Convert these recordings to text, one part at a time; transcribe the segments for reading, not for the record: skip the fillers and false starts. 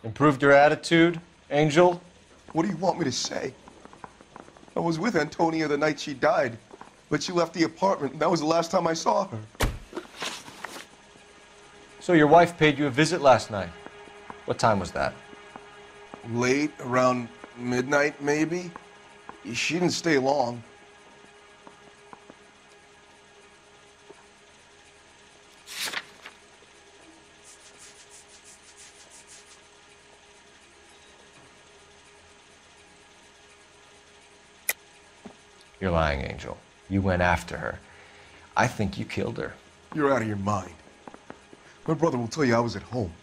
Improved your attitude, Angel? What do you want me to say? I was with Antonia the night she died, but she left the apartment, and that was the last time I saw her. So your wife paid you a visit last night. What time was that? Late, around midnight, maybe? She didn't stay long. You're lying, Angel. You went after her. I think you killed her. You're out of your mind. My brother will tell you I was at home.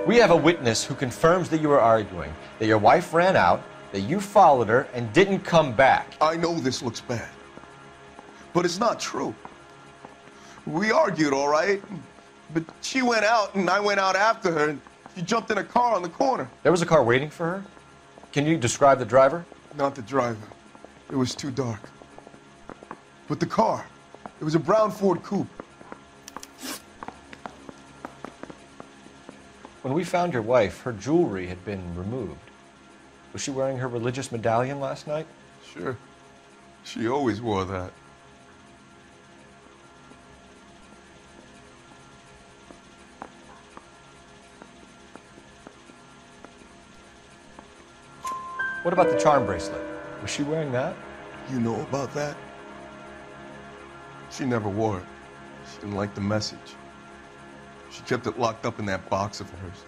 We have a witness who confirms that you were arguing, that your wife ran out, that you followed her, and didn't come back. I know this looks bad, but it's not true. We argued, all right, but she went out and I went out after her, and she jumped in a car on the corner. There was a car waiting for her? Can you describe the driver? Not the driver. It was too dark. But the car, it was a brown Ford Coupe. When we found your wife, her jewelry had been removed. Was she wearing her religious medallion last night? Sure. She always wore that. What about the charm bracelet? Was she wearing that? You know about that? She never wore it. She didn't like the message. She kept it locked up in that box of hers.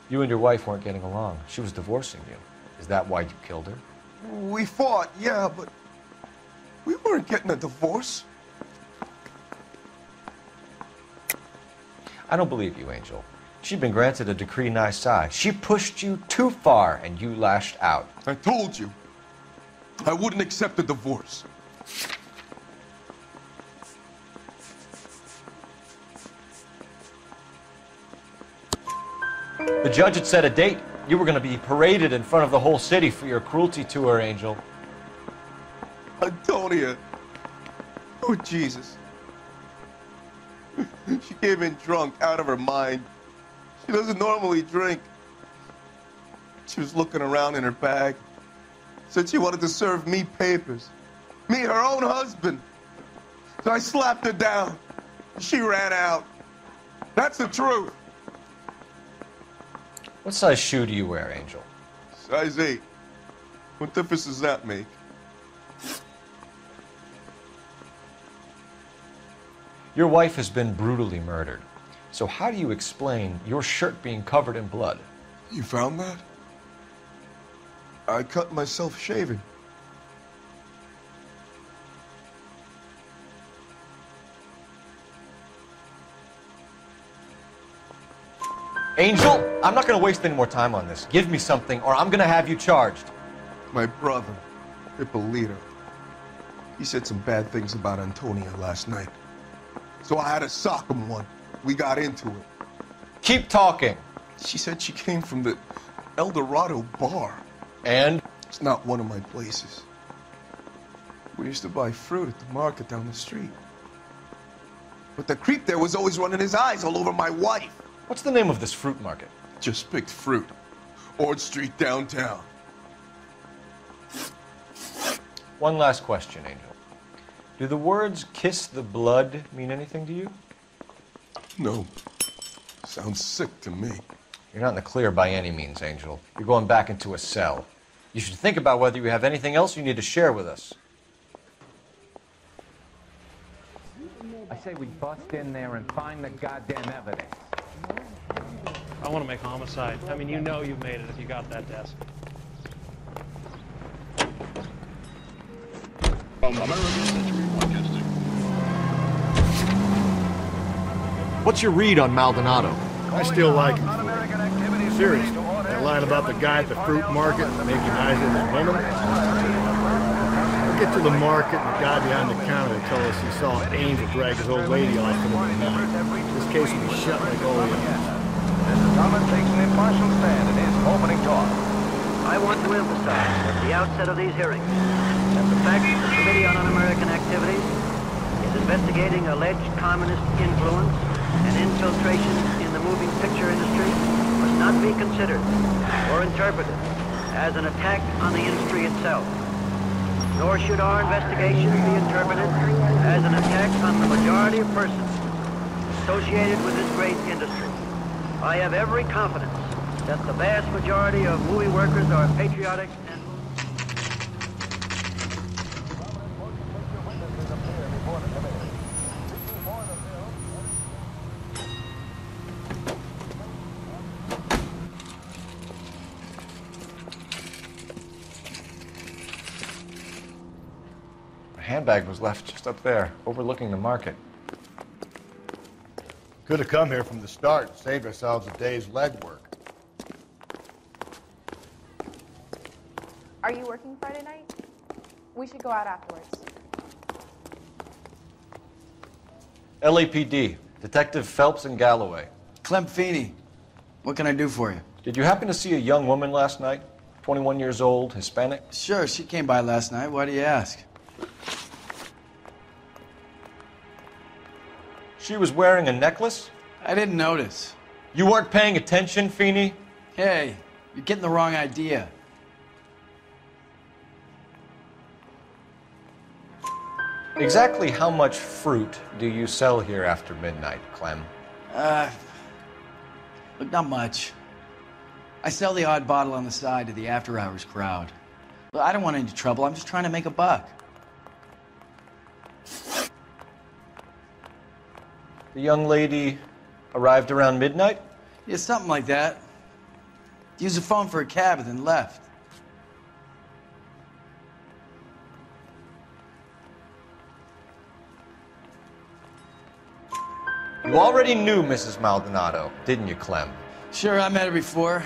You and your wife weren't getting along. She was divorcing you. Is that why you killed her? We fought, yeah, but we weren't getting a divorce. I don't believe you, Angel. She'd been granted a decree nisi. She pushed you too far, and you lashed out. I told you, I wouldn't accept a divorce. The judge had set a date. You were going to be paraded in front of the whole city for your cruelty to her, Angel. Antonia. Oh, Jesus. She came in drunk, out of her mind. She doesn't normally drink. She was looking around in her bag. Said she wanted to serve me papers. Me, her own husband. So I slapped her down. She ran out. That's the truth. What size shoe do you wear, Angel? Size 8. What difference does that make? Your wife has been brutally murdered. So how do you explain your shirt being covered in blood? You found that? I cut myself shaving. Angel, I'm not going to waste any more time on this. Give me something, or I'm going to have you charged. My brother, Ippolito, he said some bad things about Antonia last night. So I had to sock him one. We got into it. Keep talking. She said she came from the El Dorado bar. And? It's not one of my places. We used to buy fruit at the market down the street. But the creep there was always running his eyes all over my wife. What's the name of this fruit market? Just picked fruit. Ord Street downtown. One last question, Angel. Do the words kiss the blood mean anything to you? No. Sounds sick to me. You're not in the clear by any means, Angel. You're going back into a cell. You should think about whether you have anything else you need to share with us. I say we bust in there and find the goddamn evidence. I want to make homicide. I mean, you know you've made it if you got that desk. What's your read on Maldonado? I still like him. Seriously, that line about the guy at the fruit market making eyes at his woman. We'll get to the market and the guy behind the counter will tell us he saw an angel drag his old lady off into the night. This case will be shut like all the others. Mr. Thomas takes an impartial stand in his opening talk. I want to emphasize at the outset of these hearings that the fact that the Committee on investigating alleged communist influence and infiltration in the moving picture industry must not be considered or interpreted as an attack on the industry itself. Nor should our investigation be interpreted as an attack on the majority of persons associated with this great industry. I have every confidence that the vast majority of movie workers are patriotic and... The handbag was left just up there, overlooking the market. Could have come here from the start and saved ourselves a day's legwork. Are you working Friday night? We should go out afterwards. LAPD, Detective Phelps and Galloway. Clem Feeney, what can I do for you? Did you happen to see a young woman last night? 21 years old, Hispanic? Sure, she came by last night. Why do you ask? She was wearing a necklace? I didn't notice. You weren't paying attention, Feeney? Hey, you're getting the wrong idea. Exactly how much fruit do you sell here after midnight, Clem? Look, not much. I sell the odd bottle on the side to the after-hours crowd. Look, I don't want any trouble. I'm just trying to make a buck. The young lady arrived around midnight? Yeah, something like that. Used the phone for a cab and then left. You already knew Mrs. Maldonado, didn't you, Clem? Sure, I met her before.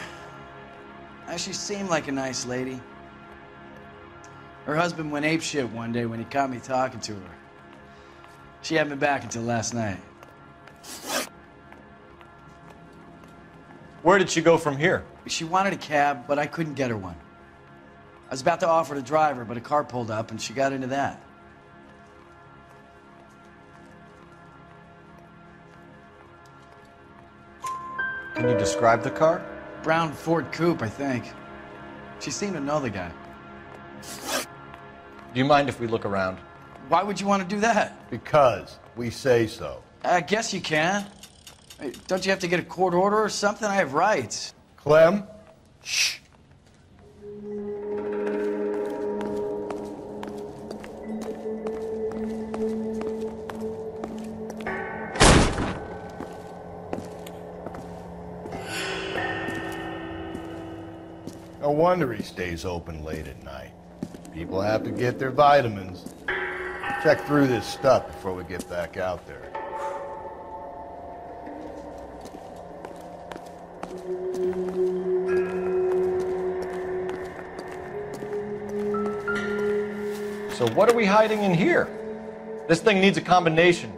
She seemed like a nice lady. Her husband went apeshit one day when he caught me talking to her. She hadn't been back until last night. Where did she go from here? She wanted a cab, but I couldn't get her one. I was about to offer to drive her, but a car pulled up and she got into that. Can you describe the car? Brown Ford Coupe, I think. She seemed to know the guy. Do you mind if we look around? Why would you want to do that? Because we say so. I guess you can. Hey, don't you have to get a court order or something? I have rights. Clem? Shh. No wonder he stays open late at night. People have to get their vitamins. Check through this stuff before we get back out there. So what are we hiding in here? This thing needs a combination.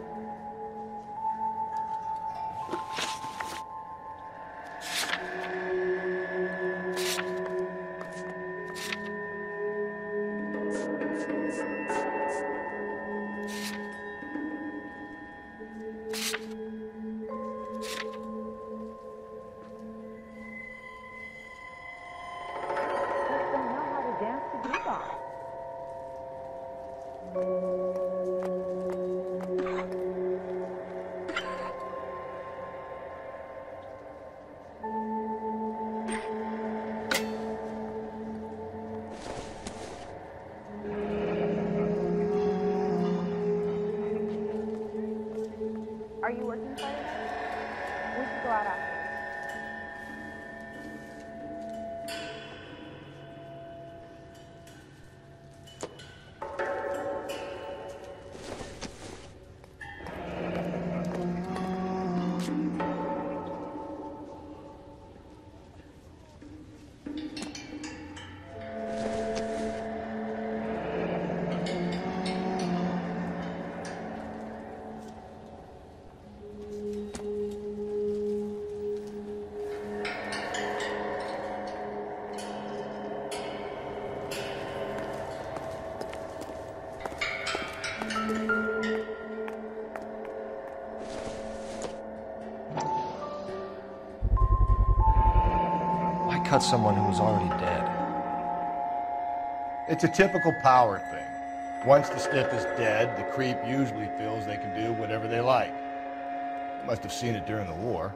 Are you working Friday night? We should go out afterwards. cut someone who was already dead? It's a typical power thing. Once the stiff is dead, the creep usually feels they can do whatever they like. You must have seen it during the war.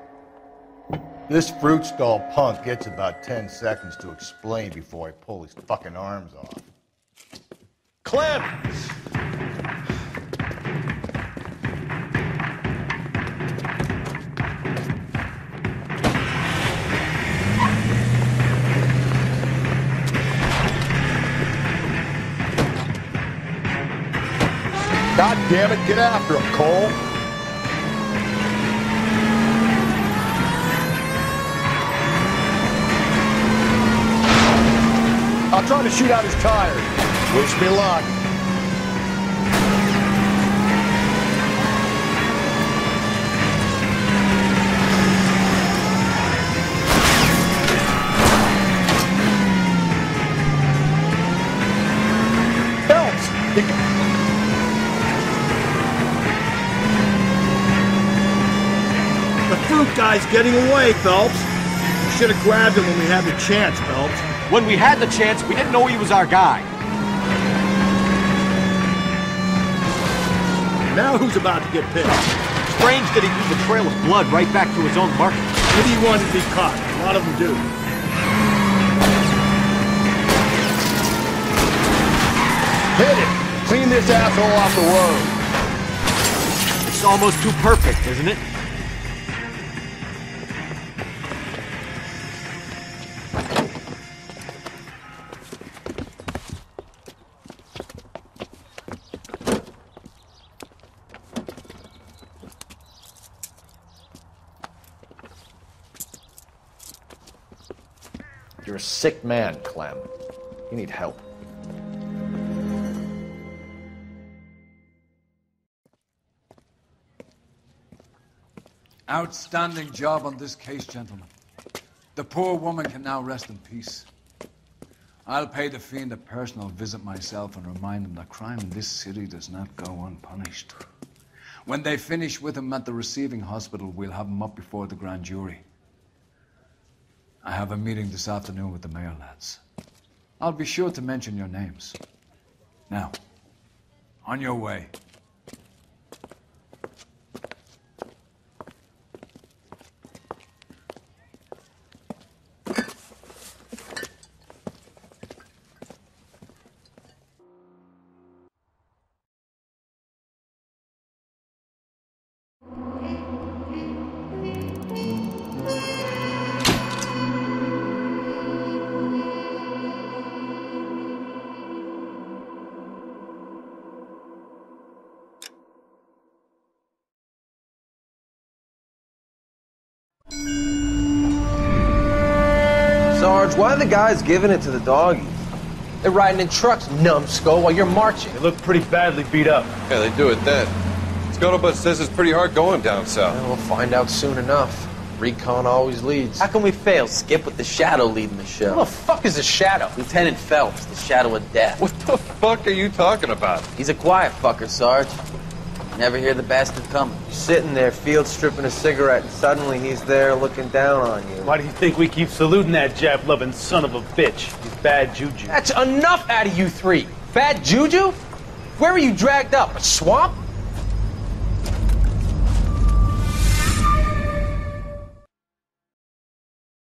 This fruit stall punk gets about 10 seconds to explain before I pull his fucking arms off. Clem! God damn it, get after him, Cole! I'll try to shoot out his tires. Wish me luck. The fruit guy's getting away, Phelps. We should have grabbed him when we had the chance, Phelps. When we had the chance, we didn't know he was our guy. Now who's about to get pissed? Strange that he leaves a trail of blood right back to his own market. Maybe he wanted to be caught. A lot of them do. Hit it! Clean this asshole off the road. It's almost too perfect, isn't it? You're a sick man, Clem. You need help. Outstanding job on this case, gentlemen. The poor woman can now rest in peace. I'll pay the fiend a personal visit myself and remind him that crime in this city does not go unpunished. When they finish with him at the receiving hospital, we'll have him up before the grand jury. I have a meeting this afternoon with the mayor lads. I'll be sure to mention your names. Now, on your way. Sarge, why are the guys giving it to the doggies? They're riding in trucks, numbskull, while you're marching. They look pretty badly beat up. Yeah, they do it then. Scuttlebutt says it's pretty hard going down south. Yeah, we'll find out soon enough. Recon always leads. How can we fail, Skip, with the Shadow leading the show? Who the fuck is a Shadow? Lieutenant Phelps, the Shadow of Death. What the fuck are you talking about? He's a quiet fucker, Sarge. Never hear the bastard coming. You're sitting there, field stripping a cigarette, and suddenly he's there looking down on you. Why do you think we keep saluting that Jap-loving son of a bitch? He's bad juju. That's enough out of you three. Bad juju? Where were you dragged up? A swamp?